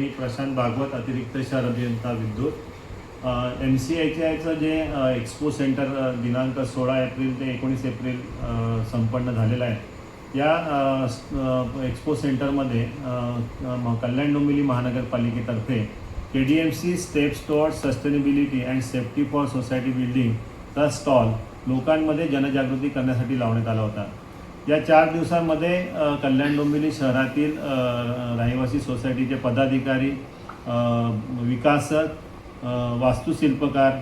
मी प्रशांत भागवत, अतिरिक्त शहर अभियंता विद्युत. MCITIचं जे एक्सपो सेंटर दिनांक 16 एप्रिल ते 19 एप्रिल संपन्न झालेलं आहे. या एक्सपो सेंटरमध्ये कल्याण डोंबिवली महानगरपालिकेतर्फे KDMC steps towards sustainability and safety for society बिल्डिंगचा स्टॉल लोकांमध्ये जनजागृती करण्यासाठी लावण्यात आला होता. या 4 दिवसांमध्ये कल्याण डोंबिवली शहरातील रहिवासी सोसायटीचे पदाधिकारी, विकासक, वास्तुशिल्पकार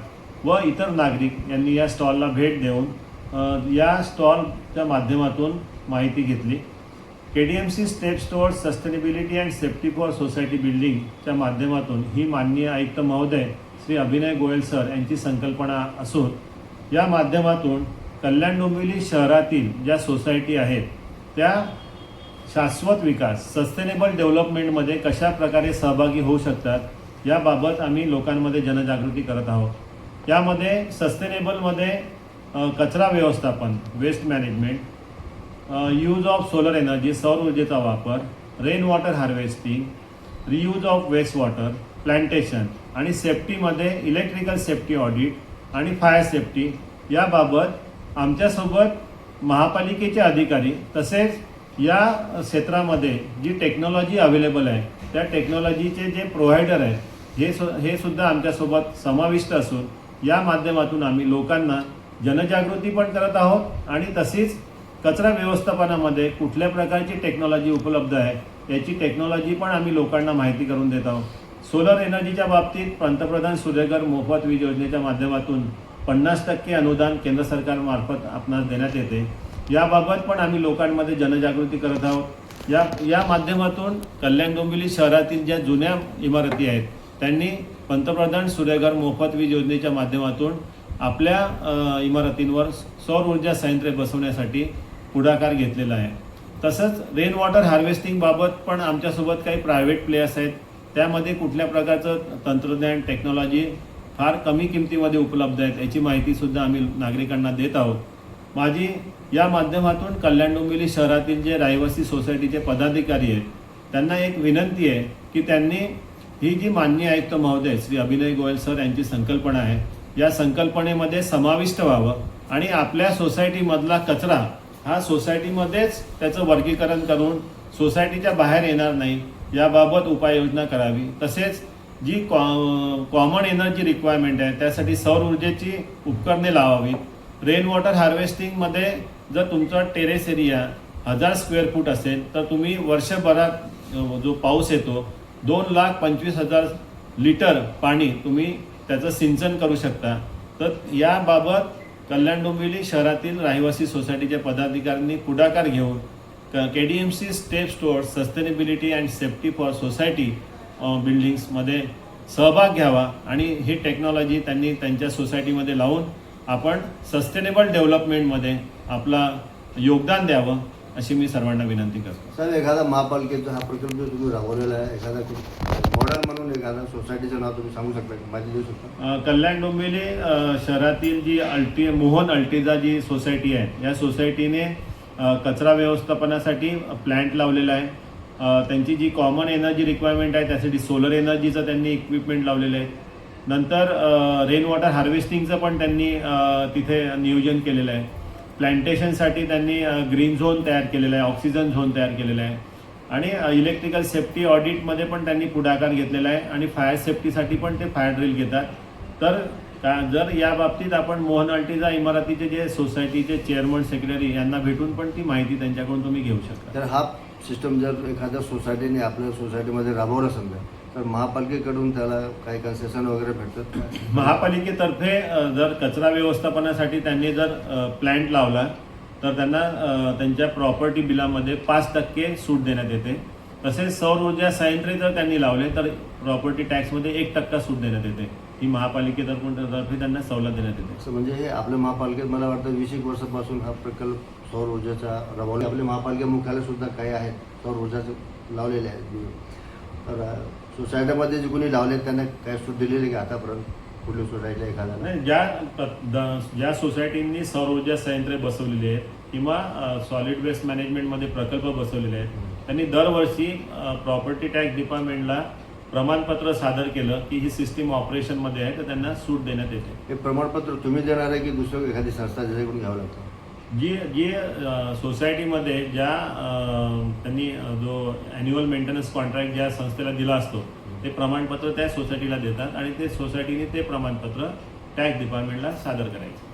व इतर नागरिक यांनी या स्टॉलला भेट देऊन या स्टॉलच्या माध्यमातून माहिती घेतली. KDMC steps towards sustainability and safety for society बिल्डिंगच्या माध्यमातून ही माननीय आयुक्त महोदय श्री अभिनय गोयल सर यांची संकल्पना असून या माध्यमातून कल्याण डोंबिवली शहरातील ज्या सोसायटी आहेत त्या शाश्वत विकास सस्टेनेबल डेव्हलपमेंटमध्ये कशा प्रकारे सहभागी होऊ शकतात याबाबत आम्ही लोकांमध्ये जनजागृती करत आहोत. यामध्ये सस्टेनेबलमध्ये कचरा व्यवस्थापन, waste management, use of solar energy, सौर ऊर्जेचा वापर, rain water harvesting, reuse of waste water, plantation आणि सेफ्टीमध्ये इलेक्ट्रिकल सेफ्टी ऑडिट आणि फायर सेफ्टी याबाबत आमच्यासोबत महापालिकेचे अधिकारी तसेच या क्षेत्रामध्ये जी टेक्नॉलॉजी अवेलेबल आहे त्या टेक्नॉलॉजीचे जे प्रोव्हायडर आहेत हे सुद्धा आमच्यासोबत समाविष्ट असून या माध्यमातून आम्ही लोकांना जनजागृती पण करत आहोत आणि तसेच कचरा व्यवस्थापनामध्ये कुठल्या प्रकारची टेक्नॉलॉजी उपलब्ध आहे याची टेक्नॉलॉजी पण आम्ही लोकांना माहिती करून देत आहोत. सोलर एनर्जीच्या बाबतीत पंतप्रधान सूर्यघर मोफत वीज योजनेच्या माध्यमातून 50% अनुदान केंद्र सरकारमार्फत आपणास देण्यात येते. याबाबत पण आम्ही लोकांमध्ये जनजागृती करत आहोत. या माध्यमातून कल्याण डोंबिवली शहरातील ज्या जुन्या इमारती आहेत त्यांनी पंतप्रधान सूर्यघर मोफत वीज योजनेच्या माध्यमातून आपल्या इमारतींवर सौर ऊर्जा संयंत्रे बसवण्यासाठी पुढाकार घेतलेला आहे. तसंच रेन वॉटर हार्वेस्टिंगबाबत पण आमच्यासोबत काही प्रायव्हेट प्लेयर्स आहेत. त्यामध्ये कुठल्या प्रकारचं तंत्रज्ञान, टेक्नॉलॉजी फार कमी किमतीमध्ये उपलब्ध आहेत याची माहितीसुद्धा आम्ही नागरिकांना देत आहोत. माझी या माध्यमातून कल्याण डोंबिवली शहरातील जे रहिवासी सोसायटीचे पदाधिकारी आहेत त्यांना एक विनंती आहे की त्यांनी ही जी माननीय आयुक्त महोदय श्री अभिनय गोयल सर यांची संकल्पना आहे या संकल्पनेमध्ये समाविष्ट व्हावं आणि आपल्या सोसायटीमधला कचरा हा सोसायटीमध्येच त्याचं वर्गीकरण करून सोसायटीच्या बाहेर येणार नाही याबाबत उपाययोजना करावी. तसेच जी कॉमन एनर्जी रिक्वायरमेंट आहे त्यासाठी सौर ऊर्जेची उपकरणे लावावीत. रेन वॉटर हार्वेस्टिंगमध्ये जर तुमचा टेरेस एरिया 1000 स्क्वेअर फूट असेल तर तुम्ही वर्षभरात जो पाऊस येतो 2,25,000 लिटर पाणी तुम्ही त्याचं सिंचन करू शकता. तर याबाबत कल्याण डोंबिवली शहरातील रहिवासी सोसायटीच्या पदाधिकाऱ्यांनी पुढाकार घेऊन KDMC steps towards sustainability and safety for society बिल्डिंग्समध्ये सहभाग घ्यावा आणि ही टेक्नॉलॉजी त्यांनी त्यांच्या सोसायटीमध्ये लावून आपण सस्टेनेबल डेव्हलपमेंटमध्ये आपला योगदान द्यावं अशी मी सर्वांना विनंती करतो. सर, एखादा महापालिकेचा हा प्रकल्प तुम्ही राबवलेला आहे, एखादा मॉडेल म्हणून एखादा सोसायटीचं नाव तुम्ही सांगू शकता का, माहिती देऊ शकता? कल्याण डोंबिवली शहरातील जी मोहन अल्टिजा जी सोसायटी आहे या सोसायटीने कचरा व्यवस्थापनासाठी प्लॅन्ट लावलेला आहे. त्यांची जी कॉमन एनर्जी रिक्वायरमेंट आहे त्यासाठी सोलर एनर्जीचं त्यांनी इक्विपमेंट लावलेलं आहे. नंतर रेन वॉटर हार्वेस्टिंगचं पण त्यांनी तिथे नियोजन केलेलं आहे. प्लांटेशनसाठी त्यांनी ग्रीन झोन तयार केलेला आहे, ऑक्सिजन झोन तयार केलेला आहे आणि इलेक्ट्रिकल सेफ्टी ऑडिटमध्ये पण त्यांनी पुढाकार घेतलेला आहे आणि फायर सेफ्टीसाठी पण ते फायर ड्रिल घेतात. तर जर या बाबतीत आपण मोहन अल्टिजा इमारतीचे जे सोसायटीचे चेअरमन, सेक्रेटरी यांना भेटून पण ती माहिती त्यांच्याकडून तुम्ही घेऊ शकता. तर हा सिस्टम जर एखाद्या सोसायटीने आपल्या सोसायटीमध्ये राबवला समजा तर महापालिकेकडून त्याला काही कन्सेशन वगैरे भेटतात? महापालिकेतर्फे जर कचरा व्यवस्थापनासाठी त्यांनी जर प्लॅन्ट लावला तर त्यांना त्यांच्या प्रॉपर्टी बिलामध्ये 5% सूट देण्यात येते. तसेच सौर ऊर्जा संयंत्रे जर त्यांनी लावले तर प्रॉपर्टी टॅक्समध्ये 1% सूट देण्यात येते. ही महापालिकेतर्फे त्यांना सवलत देण्यात येते. म्हणजे हे आपल्या महापालिकेत मला वाटतं 20 वर्षापासून हा प्रकल्प सौर ऊर्जेचा राबवला. आपल्या महापालिका मुख्यालय सुद्धा काही आहेत सौर ऊर्जाचे लावलेले आहेत. तर सोसायटीमध्ये जे कोणी लावले त्यांना काय सूट दिलेली का आतापर्यंत कुठल्या सोसायटीला एखादा? नाही, ज्या सोसायटींनी सौर ऊर्जा संयंत्रे बसवलेली आहेत किंवा सॉलिड वेस्ट मॅनेजमेंटमध्ये प्रकल्प बसवलेले आहेत त्यांनी दरवर्षी प्रॉपर्टी टॅक्स डिपार्टमेंटला प्रमाणपत्र सादर केलं की ही सिस्टीम ऑपरेशनमध्ये आहे, तर त्यांना सूट देण्यात येते. हे प्रमाणपत्र तुम्ही देणार आहे की दुसरं एखादी संस्था ज्याच्याकडून घ्यावं लागतं? जी सोसायटीमध्ये ज्या त्यांनी जो ॲन्युअल मेंटेनन्स कॉन्ट्रॅक्ट ज्या संस्थेला दिला असतो ते प्रमाणपत्र त्या सोसायटीला देतात आणि ते सोसायटीने ते प्रमाणपत्र टॅक्स डिपार्टमेंटला सादर करायचं.